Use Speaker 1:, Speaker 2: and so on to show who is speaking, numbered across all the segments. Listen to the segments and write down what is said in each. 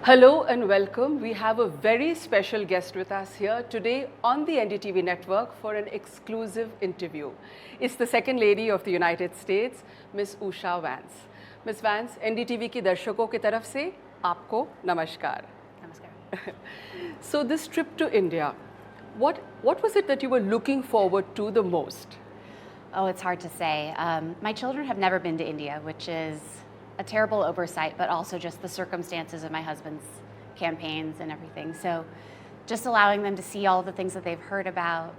Speaker 1: Hello and welcome. We have a very special guest with us here today on the NDTV network for an exclusive interview. It's the second lady of the United States, Miss Usha Vance. Miss Vance, NDTV की दर्शकों की तरफ से आपको नमस्कार.
Speaker 2: Namaskar.
Speaker 1: So this trip to India, what was it that you were looking forward to the most?
Speaker 2: Oh, it's hard to say. My children have never been to India, which is a terrible oversight, but also just the circumstances of my husband's campaigns and everything. So just allowing them to see all the things that they've heard about,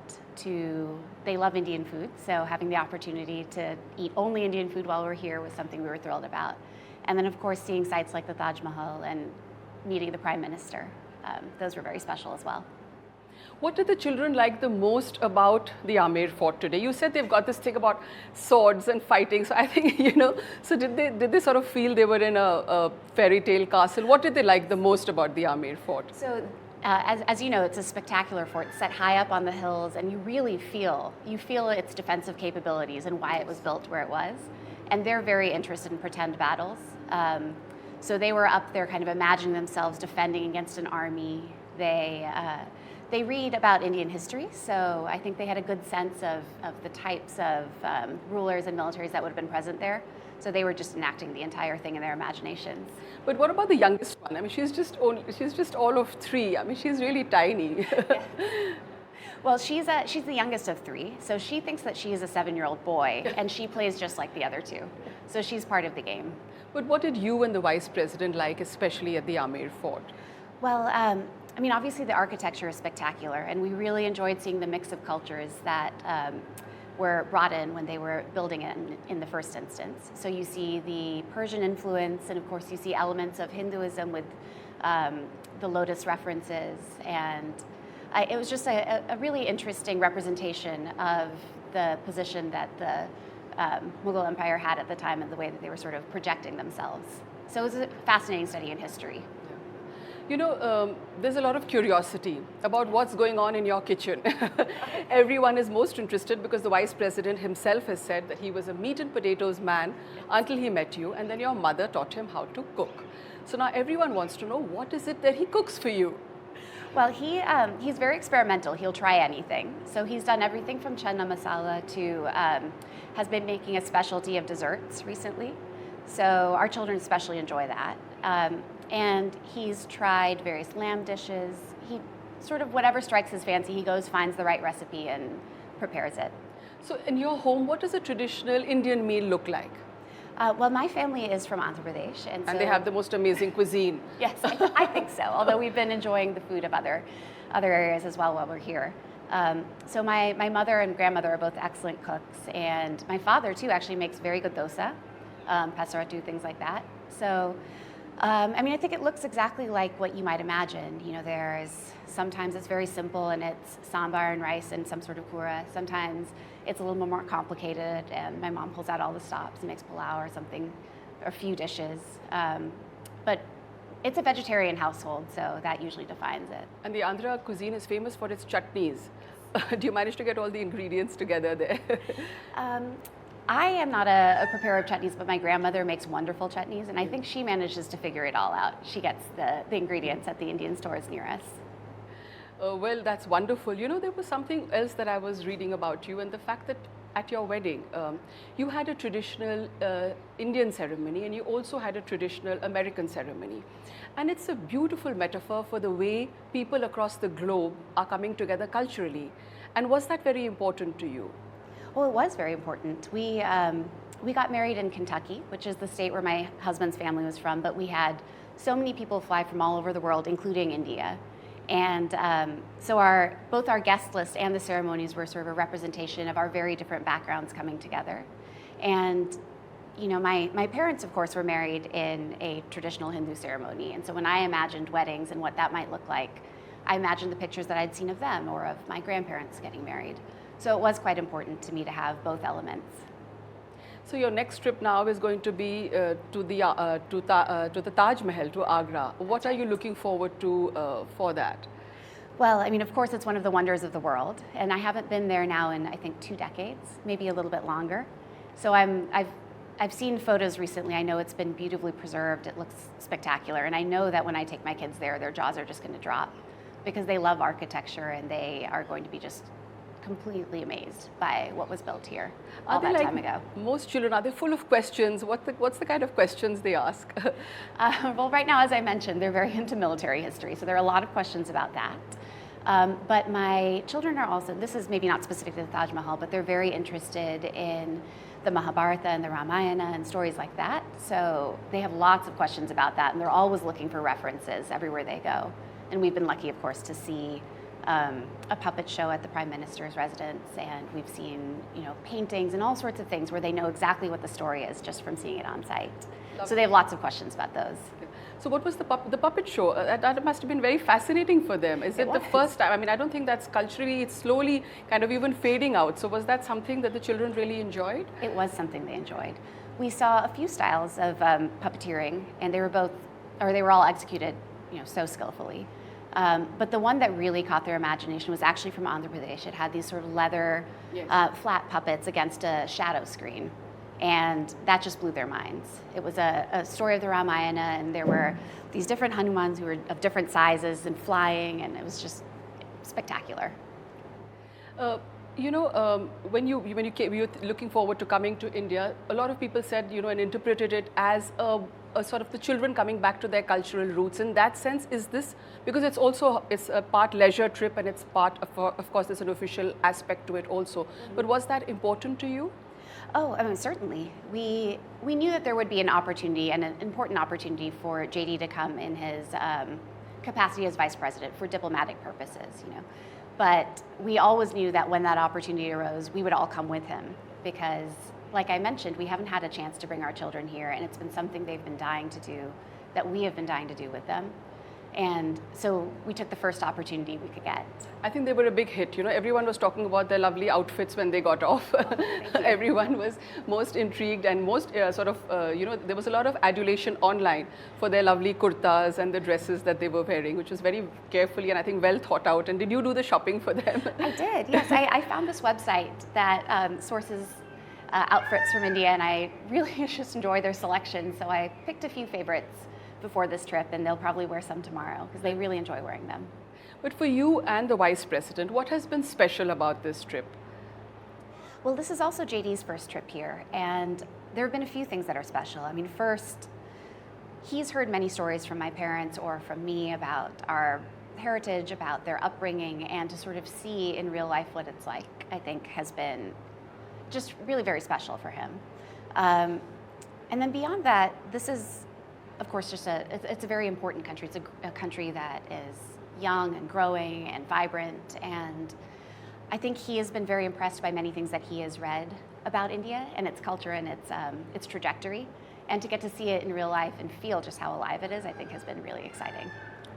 Speaker 2: they love Indian food, so having the opportunity to eat only Indian food while we're here was something we were thrilled about. And then of course seeing sites like the Taj Mahal and meeting the Prime Minister, those were very special as well.
Speaker 1: What did the children like the most about the Amer Fort today? You said they've got this thing about swords and fighting. So I think, so did they sort of feel they were in a fairy tale castle? What did they like the most about the Amer Fort?
Speaker 2: So as you know, it's a spectacular fort set high up on the hills, and you really feel its defensive capabilities and why it was built where it was. And they're very interested in pretend battles. So they were up there kind of imagining themselves defending against an army. They read about Indian history, so I think they had a good sense of the types of rulers and militaries that would have been present there. So they were just enacting the entire thing in their imaginations.
Speaker 1: But what about the youngest one? I mean, she's just all of 3. I mean, she's really tiny.
Speaker 2: Yeah. Well, she's the youngest of 3, so she thinks that she is a 7-year-old boy, and she plays just like the other 2. So she's part of the game.
Speaker 1: But what did you and the Vice President like, especially at the Amer Fort?
Speaker 2: Well, I mean, obviously the architecture is spectacular, and we really enjoyed seeing the mix of cultures that were brought in when they were building it in the first instance. So you see the Persian influence, and of course you see elements of Hinduism with the lotus references, and it was just a really interesting representation of the position that the Mughal Empire had at the time and the way that they were sort of projecting themselves. So it was a fascinating study in history.
Speaker 1: There's a lot of curiosity about what's going on in your kitchen. Everyone is most interested because the Vice President himself has said that he was a meat and potatoes man until he met you, and then your mother taught him how to cook. So now everyone wants to know, what is it that he cooks for you?
Speaker 2: Well, he's very experimental. He'll try anything. So he's done everything from chana masala to has been making a specialty of desserts recently. So our children especially enjoy that. And he's tried various lamb dishes. He sort of, whatever strikes his fancy, he goes, finds the right recipe and prepares it.
Speaker 1: So in your home, what does a traditional Indian meal look like?
Speaker 2: Well, my family is from Andra Pradesh. And
Speaker 1: they have the most amazing cuisine.
Speaker 2: Yes, I think so, although we've been enjoying the food of other areas as well while we're here. So my mother and grandmother are both excellent cooks, and my father too actually makes very good dosa, pasaratu, things like that. So I mean, I think it looks exactly like what you might imagine. Sometimes it's very simple and it's sambar and rice and some sort of kura. Sometimes it's a little more complicated, and my mom pulls out all the stops and makes pulao or something, or a few dishes. But it's a vegetarian household, so that usually defines it.
Speaker 1: And the Andra cuisine is famous for its chutneys. Do you manage to get all the ingredients together there?
Speaker 2: I am not a preparer of chutneys, but my grandmother makes wonderful chutneys, and I think she manages to figure it all out. She gets the ingredients at the Indian stores near us.
Speaker 1: Well, that's wonderful. There was something else that I was reading about you, and the fact that at your wedding, you had a traditional Indian ceremony, and you also had a traditional American ceremony. And it's a beautiful metaphor for the way people across the globe are coming together culturally. And was that very important to you?
Speaker 2: Well, it was very important. We got married in Kentucky, which is the state where my husband's family was from, but we had so many people fly from all over the world, including India. And so both our guest list and the ceremonies were sort of a representation of our very different backgrounds coming together. And my parents, of course, were married in a traditional Hindu ceremony. And so when I imagined weddings and what that might look like, I imagined the pictures that I'd seen of them or of my grandparents getting married. So it was quite important to me to have both elements.
Speaker 1: So your next trip now is going to be to the Taj Mahal, to Agra. What are you looking forward to for that?
Speaker 2: Well, I mean, of course, it's one of the wonders of the world, and I haven't been there now in, I think, 2 decades, maybe a little bit longer. So I've I've seen photos recently. I know it's been beautifully preserved. It looks spectacular. And I know that when I take my kids there, their jaws are just going to drop because they love architecture and they are going to be just completely amazed by what was built here all that time ago.
Speaker 1: Most children, are they full of questions? What's the kind of questions they ask?
Speaker 2: Well, right now, as I mentioned, they're very into military history, so there are a lot of questions about that. But my children are also, this is maybe not specific to the Taj Mahal, but they're very interested in the Mahabharata and the Ramayana and stories like that. So they have lots of questions about that, and they're always looking for references everywhere they go. And we've been lucky, of course, to see a puppet show at the Prime Minister's residence, and we've seen, paintings and all sorts of things where they know exactly what the story is just from seeing it on site. Lovely. So they have lots of questions about those.
Speaker 1: So what was the puppet show? That must have been very fascinating for them. Is it the first time? I mean, I don't think that's culturally, it's slowly kind of even fading out. So was that something that the children really enjoyed?
Speaker 2: It was something they enjoyed. We saw a few styles of puppeteering, and they were all executed, so skillfully. But the one that really caught their imagination was actually from Andra Pradesh. It had these sort of leather, flat puppets against a shadow screen. And that just blew their minds. It was a story of the Ramayana, and there were these different Hanumans who were of different sizes and flying, and it was just spectacular.
Speaker 1: When you came, you were looking forward to coming to India, a lot of people said, and interpreted it as a sort of the children coming back to their cultural roots. In that sense, is this, because it's a part leisure trip and it's part, of course, there's an official aspect to it also. But was that important to you?
Speaker 2: Oh, I mean, certainly. We knew that there would be an opportunity, and an important opportunity for JD to come in his capacity as Vice President for diplomatic purposes, But we always knew that when that opportunity arose, we would all come with him because, like I mentioned, we haven't had a chance to bring our children here, and it's been something they've been dying to do, that we have been dying to do with them. And so we took the first opportunity we could get.
Speaker 1: I think they were a big hit. Everyone was talking about their lovely outfits when they got off. Everyone was most intrigued and most there was a lot of adulation online for their lovely kurtas and the dresses that they were wearing, which was very carefully and I think well thought out. And did you do the shopping for them?
Speaker 2: I did, yes. I found this website that sources outfits from India, and I really just enjoy their selection. So I picked a few favorites before this trip, and they'll probably wear some tomorrow because they really enjoy wearing them.
Speaker 1: But for you and the Vice President, what has been special about this trip?
Speaker 2: Well, this is also JD's first trip here, and there have been a few things that are special. I mean, first, he's heard many stories from my parents or from me about our heritage, about their upbringing, and to sort of see in real life what it's like, I think has been just really very special for him. And then beyond that, this is, of course, it's a very important country. It's a country that is young and growing and vibrant, and I think he has been very impressed by many things that he has read about India and its culture and its trajectory, and to get to see it in real life and feel just how alive it is, I think has been really exciting.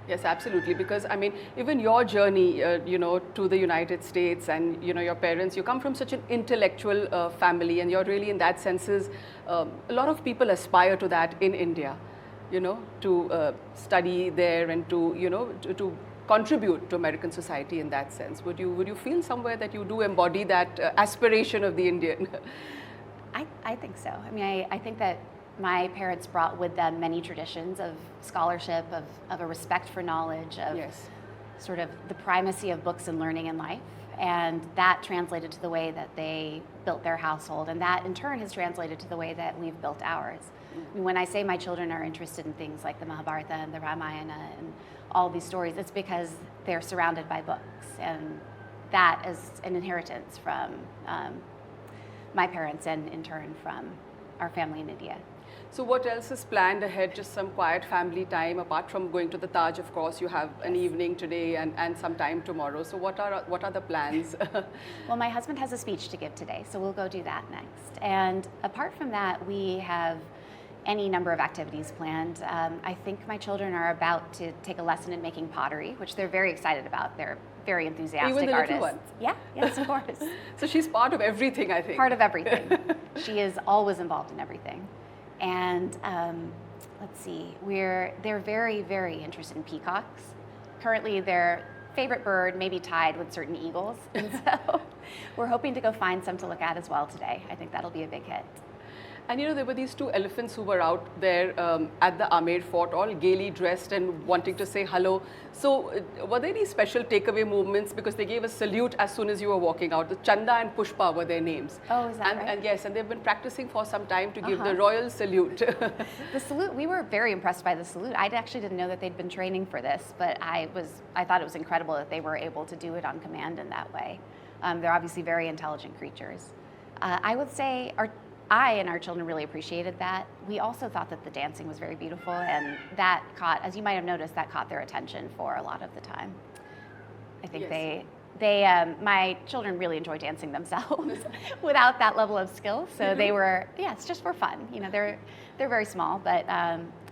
Speaker 1: Yes, absolutely. Because I mean, even your journey, to the United States, and your parents, you come from such an intellectual family, and you're really, in that sense, a lot of people aspire to that in India. To study there and to contribute to American society in that sense. Would you feel somewhere that you do embody that aspiration of the Indian?
Speaker 2: I think so. I mean, I think that my parents brought with them many traditions of scholarship, of a respect for knowledge, of sort of the primacy of books and learning in life. And that translated to the way that they built their household. And that in turn has translated to the way that we've built ours. I mean, when I say my children are interested in things like the Mahabharata and the Ramayana and all these stories, it's because they're surrounded by books. And that is an inheritance from my parents and in turn from our family in India.
Speaker 1: So what else is planned ahead? Just some quiet family time, apart from going to the Taj, of course, you have an evening today and some time tomorrow. So what are the plans?
Speaker 2: Well, my husband has a speech to give today, so we'll go do that next. And apart from that, we have any number of activities planned. I think my children are about to take a lesson in making pottery, which they're very excited about. They're very enthusiastic
Speaker 1: artists. Even the
Speaker 2: artists.
Speaker 1: little ones?
Speaker 2: Yeah, yes, of course.
Speaker 1: So she's part of everything, I think.
Speaker 2: Part of everything. She is always involved in everything. And let's see, they're very, very interested in peacocks. Currently, their favorite bird may be tied with certain eagles, and so we're hoping to go find some to look at as well today. I think that'll be a big hit.
Speaker 1: And you know, there were these two elephants who were out there at the Amer fort, all gaily dressed and wanting to say hello. So were there any special takeaway movements? Because they gave a salute as soon as you were walking out. The Chanda and Pushpa were their names.
Speaker 2: Oh, is that right?
Speaker 1: And yes, and they've been practicing for some time to give the royal salute.
Speaker 2: The salute, we were very impressed by the salute. I actually didn't know that they'd been training for this, but I thought it was incredible that they were able to do it on command in that way. They're obviously very intelligent creatures. I would say I and our children really appreciated that. We also thought that the dancing was very beautiful, and that caught, as you might have noticed, that caught their attention for a lot of the time. I think my children really enjoy dancing themselves without that level of skill. So they were, it's just for fun. You know, they're very small, but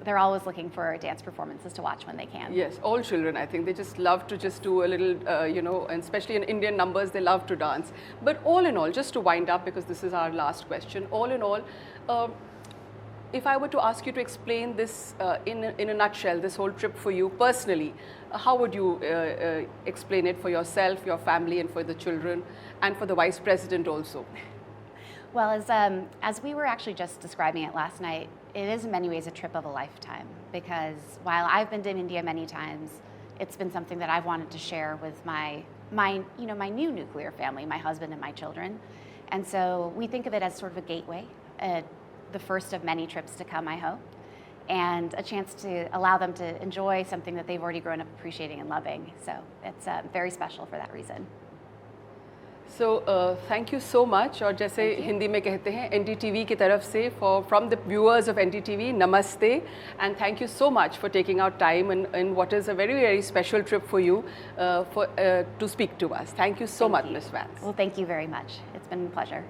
Speaker 2: they're always looking for dance performances to watch when they can.
Speaker 1: Yes, all children, I think, they just love to just do a little, you know, and especially in Indian numbers, they love to dance. But all in all, just to wind up, because this is our last question, all in all, if I were to ask you to explain this in a nutshell, this whole trip for you personally, how would you explain it for yourself, your family, and for the children, and for the Vice President also?
Speaker 2: Well, as we were actually just describing it last night, it is in many ways a trip of a lifetime, because while I've been to India many times, it's been something that I've wanted to share with my new nuclear family, my husband and my children. And so we think of it as sort of a gateway, the first of many trips to come, I hope, and a chance to allow them to enjoy something that they've already grown up appreciating and loving. So it's very special for that reason.
Speaker 1: So thank you so much. और जैसे हिंदी में कहते हैं NDTV की तरफ से from the viewers of NDTV, namaste, and thank you so much for taking out time in what is a very, very special trip for you to speak to us. Thank you so much, Ms. Vance.
Speaker 2: Well, thank you very much. It's been a pleasure.